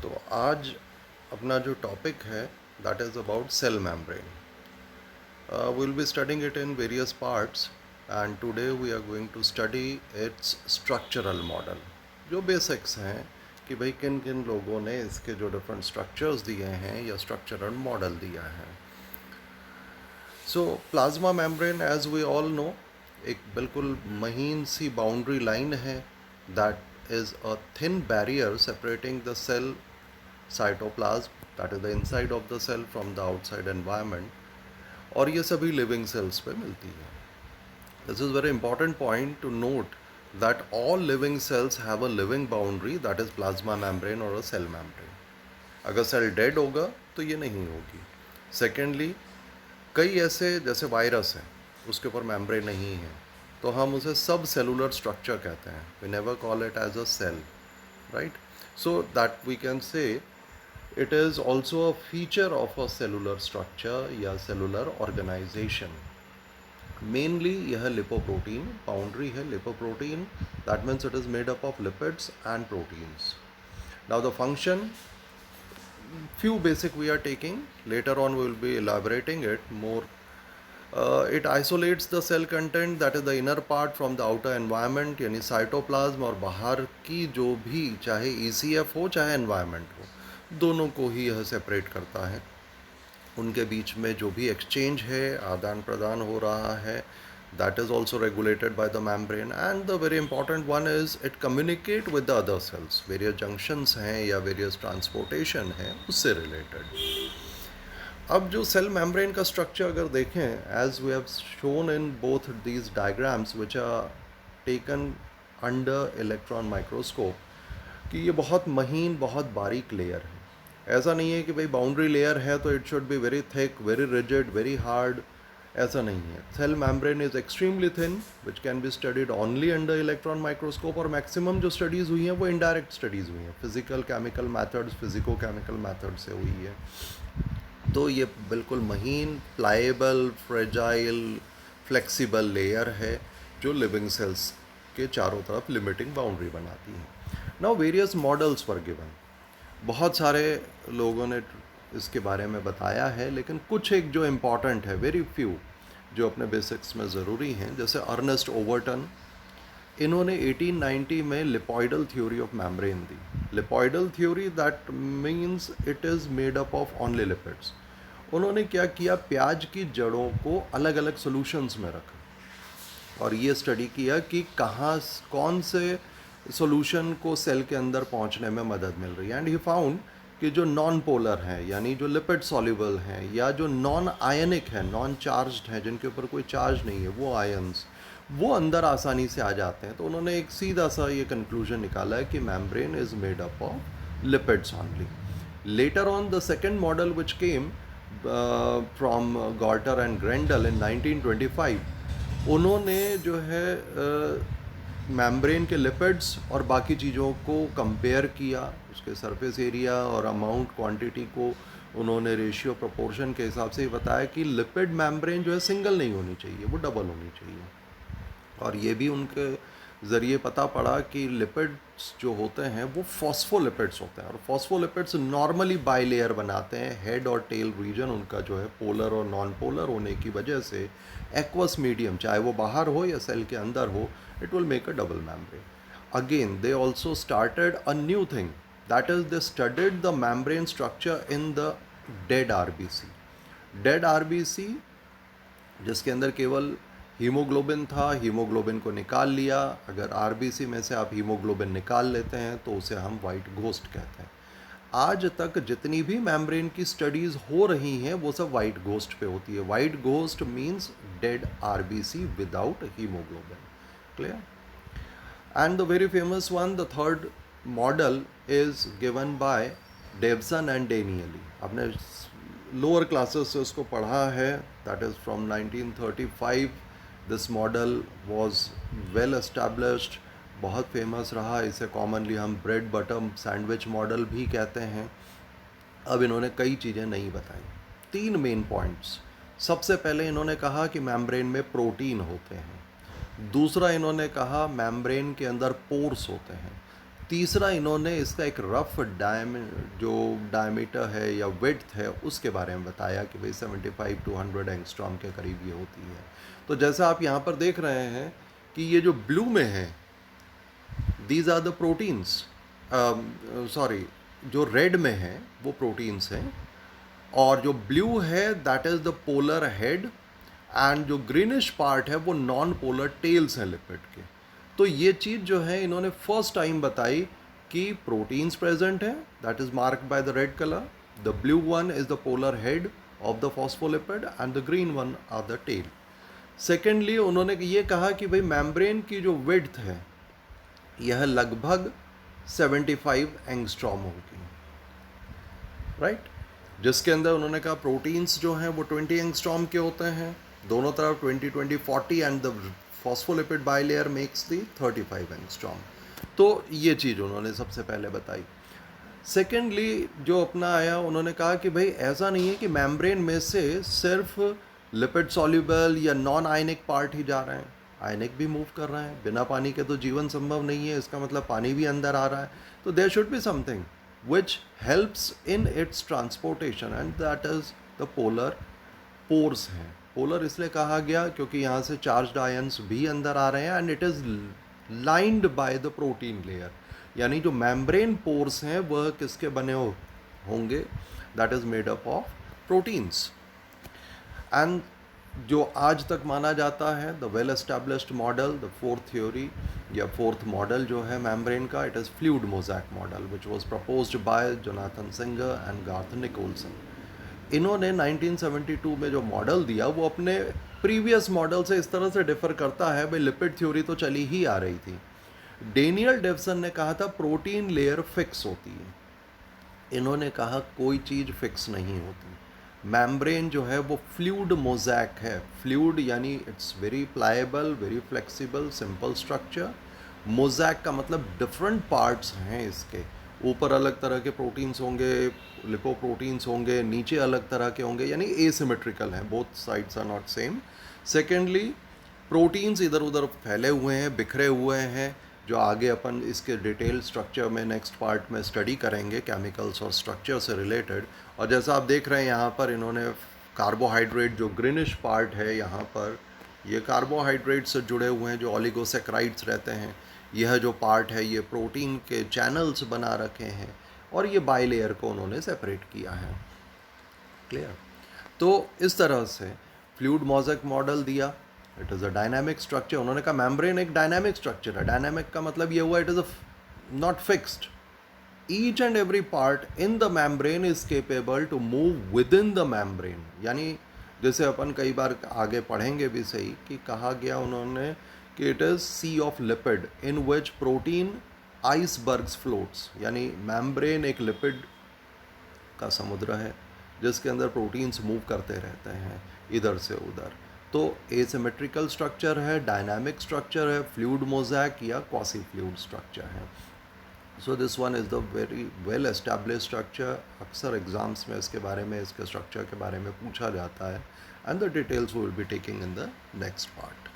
तो आज अपना जो टॉपिक है that is about cell membrane. We'll be studying it in various parts, and today we are going to study its structural model. जो basics हैं कि भाई किन किन लोगों ने इसके जो डिफरेंट स्ट्रक्चर्स दिए हैं या स्ट्रक्चरल मॉडल दिया है. So plasma membrane as we all know एक बिल्कुल महीन सी बाउंड्री लाइन है that is a thin barrier separating the cell cytoplasm, that is the inside of the cell, from the outside environment. और ये सभी लिविंग सेल्स पे मिलती है. This is very important point two note that all living cells have a living boundary that is plasma membrane और अ cell membrane. अगर cell dead होगा तो ये नहीं होगी. सेकेंडली, कई ऐसे जैसे वायरस हैं उसके ऊपर मेम्ब्रेन नहीं है तो हम उसे सब सेलुलर स्ट्रक्चर कहते हैं. We never call it as a cell, right? So that we can say it is also a feature of a cellular structure या cellular organization. Mainly यह lipoprotein boundary है. Lipoprotein, that means it is made up of lipids and proteins. Now the function, few basic we are taking, later on we will be elaborating it more. It isolates the cell content, that is the inner part, from the outer environment यानी cytoplasm, और बाहर की जो भी चाहे ECF हो चाहे environment हो, दोनों को ही यह सेपरेट करता है. उनके बीच में जो भी एक्सचेंज है, आदान प्रदान हो रहा है, that is also regulated by the membrane. And the very important one is it communicate with the other sales. Various junctions हैं या वेरियस ट्रांसपोर्टेशन है उससे रिलेटेड. अब जो सेल मेम्ब्रेन का स्ट्रक्चर अगर देखें, as we have shown in both these diagrams which are taken under electron microscope, कि ये बहुत महीन, बहुत बारीक लेयर है. ऐसा नहीं है कि भाई बाउंड्री लेयर है तो it should be very thick, very rigid, very hard. ऐसा नहीं है. Cell membrane is extremely thin which can be studied only under electron microscope. और मैक्सिमम जो स्टडीज़ हुई हैं वो इनडायरेक्ट स्टडीज़ हुई हैं, physical chemical methods, physico chemical method से हुई है. तो ये बिल्कुल महीन, प्लाएबल, फ्रेजाइल, फ्लेक्सिबल लेयर है जो लिविंग सेल्स के चारों तरफ लिमिटिंग बाउंड्री बनाती है. Now various models were given. बहुत सारे लोगों ने इसके बारे में बताया है, लेकिन कुछ एक जो इम्पॉर्टेंट है, वेरी फ्यू, जो अपने बेसिक्स में ज़रूरी हैं. जैसे अर्नेस्ट ओवरटन, इन्होंने 1890 में लिपॉइडल थ्योरी ऑफ मेम्ब्रेन दी. Lipoidal theory that means it is made up of only lipids. उन्होंने क्या किया, प्याज की जड़ों को अलग अलग सॉल्यूशंस में रखा और ये स्टडी किया कि कहाँ कौन से सॉल्यूशन को सेल के अंदर पहुंचने में मदद मिल रही है. एंड ही फाउंड कि जो नॉन पोलर हैं यानी जो लिपिड सॉल्युबल हैं या जो नॉन आयनिक हैं, नॉन चार्ज्ड हैं, जिनके ऊपर कोई चार्ज नहीं है, वो आयन्स वो अंदर आसानी से आ जाते हैं. तो उन्होंने एक सीधा सा ये कंक्लूजन निकाला है कि membrane is made up of lipids only. Later on the second model which came from Gorter and Grendel in 1925, उन्होंने जो है मेम्ब्रेन के लिपिड्स और बाकी चीज़ों को कंपेयर किया, उसके सरफेस एरिया और अमाउंट, क्वांटिटी को उन्होंने रेशियो प्रोपोर्शन के हिसाब से बताया कि लिपिड मेम्ब्रेन जो है सिंगल नहीं होनी चाहिए, वो डबल होनी चाहिए. और ये भी उनके ज़रिए पता पड़ा कि लिपिड्स जो होते हैं वो फॉस्फोलिपिड्स होते हैं, और फॉस्फोलिपिड्स नॉर्मली बाई लेयर बनाते हैं. हेड और टेल रीजन उनका जो है पोलर और नॉन पोलर होने की वजह से एक्वस मीडियम, चाहे वो बाहर हो या सेल के अंदर हो, it will make a double membrane. Again, they also started a new thing, that is they studied the membrane structure in the dead RBC. Dead RBC जिसके अंदर केवल हीमोग्लोबिन था, हीमोग्लोबिन को निकाल लिया. अगर आरबीसी में से आप हीमोग्लोबिन निकाल लेते हैं तो उसे हम वाइट घोस्ट कहते हैं. आज तक जितनी भी मेम्ब्रेन की स्टडीज़ हो रही हैं वो सब वाइट घोस्ट पे होती है. White ghost means dead RBC without haemoglobin. Clear? And the very famous one, the third model, is given by Davison and Danieli. आपने लोअर क्लासेस से उसको पढ़ा है. That is from 1935. This model was well established, बहुत famous रहा. इसे commonly हम bread butter sandwich model भी कहते हैं. अब इन्होंने कई चीज़ें नहीं बताई. 3 मेन पॉइंट्स. सबसे पहले इन्होंने कहा कि मेम्ब्रेन में प्रोटीन होते हैं. दूसरा, इन्होंने कहा मेम्ब्रेन के अंदर पोर्स होते हैं. तीसरा इन्होंने इसका एक रफ जो डायमीटर है या विड्थ है उसके बारे में बताया कि भाई 75 टू 100 एंगस्ट्रॉम के करीब ये होती है। तो जैसा आप यहाँ पर देख रहे हैं कि ये जो ब्लू में है, these are the proteins, sorry, जो रेड में है वो प्रोटीन्स हैं, और जो ब्लू है that is the polar head, and जो ग्रीनिश पार्ट है वो नॉन पोलर टेल्स हैं लिपिड के। तो ये चीज़ जो है इन्होंने फर्स्ट टाइम बताई कि प्रोटीन्स प्रेजेंट हैं, that is marked by the red colour, the blue one is the polar head of the phospholipid and the green one are the tail. Secondly उन्होंने ये कहा कि भाई मेम्ब्रेन की जो विड्थ है यह लगभग 75 एंगस्ट्रॉम होगी, राइट, जिसके अंदर उन्होंने कहा प्रोटीन्स जो हैं वो 20 एंगस्ट्रॉम के होते हैं दोनों तरफ, 20 and the phospholipid bilayer makes the 35 angstrom. तो ये चीज़ उन्होंने सबसे पहले बताई। सेकेंडली जो अपना आया, उन्होंने कहा कि भाई ऐसा नहीं है कि मेम्ब्रेन में से सिर्फ लिपिड सॉल्युबल या नॉन आयनिक पार्ट ही जा रहे हैं, आयनिक भी मूव कर रहे हैं। बिना पानी के तो जीवन संभव नहीं है, इसका मतलब पानी भी अंदर आ रहा है। तो there should be something which helps in its transportation and that is the polar pores हैं। पोलर इसलिए कहा गया क्योंकि यहाँ से चार्ज्ड आयंस भी अंदर आ रहे हैं and it is lined by the protein layer, यानी जो मेम्ब्रेन पोर्स हैं वह किसके बने होंगे, that is made up of proteins. And जो आज तक माना जाता है the well established model, the fourth theory या फोर्थ मॉडल जो है मेम्ब्रेन का, it is fluid mosaic model which was proposed by Jonathan Singer and Garth Nicolson. इन्होंने 1972 में जो मॉडल दिया वो अपने प्रीवियस मॉडल से इस तरह से डिफर करता है, भाई लिपिड थ्योरी तो चली ही आ रही थी। डेनियल डेवसन ने कहा था प्रोटीन लेयर फिक्स होती है, इन्होंने कहा कोई चीज़ फिक्स नहीं होती। मेम्ब्रेन जो है वो फ्लूइड मोज़ैक है, फ्लूइड यानी it's very pliable, very flexible, simple structure. Mosaic का मतलब डिफरेंट पार्ट्स हैं इसके, ऊपर अलग तरह के प्रोटीन्स होंगे, लिपोप्रोटीन्स होंगे, नीचे अलग तरह के होंगे, यानी एसिमेट्रिकल हैं, both sides are not same. Secondly proteins इधर उधर फैले हुए हैं, बिखरे हुए हैं, जो आगे अपन इसके डिटेल स्ट्रक्चर में नेक्स्ट पार्ट में स्टडी करेंगे, केमिकल्स और स्ट्रक्चर से रिलेटेड। और जैसा आप देख रहे हैं यहाँ पर इन्होंने कार्बोहाइड्रेट जो ग्रीनिश पार्ट है यहाँ पर, ये कार्बोहाइड्रेट से जुड़े हुए हैं जो ओलिगोसेक्राइड्स रहते हैं, यह जो पार्ट है ये प्रोटीन के चैनल्स बना रखे हैं, और ये बाइलेयर को उन्होंने सेपरेट किया है। क्लियर? तो इस तरह से फ्लूइड मोज़ैक मॉडल दिया, it is a dynamic structure. उन्होंने कहा मेम्ब्रेन एक डायनामिक स्ट्रक्चर है। डायनामिक का मतलब ये हुआ it is not fixed, each and every part in the membrane is capable to move within the membrane. यानी जैसे अपन कई बार आगे पढ़ेंगे भी सही कि कहा गया उन्होंने कि it is sea of lipid in which protein icebergs floats, यानी मेम्ब्रेन एक लिपिड का समुद्र है जिसके अंदर प्रोटीन्स मूव करते रहते हैं इधर से उधर। तो एसिमेट्रिकल स्ट्रक्चर है, डायनामिक स्ट्रक्चर है, फ्लूइड मोज़ैक या क्वासी फ्लूइड स्ट्रक्चर है। So this one is the very well established structure. अक्सर एग्जाम्स में इसके बारे में, इसके स्ट्रक्चर के बारे में पूछा जाता है, and the details will be taking in the next part.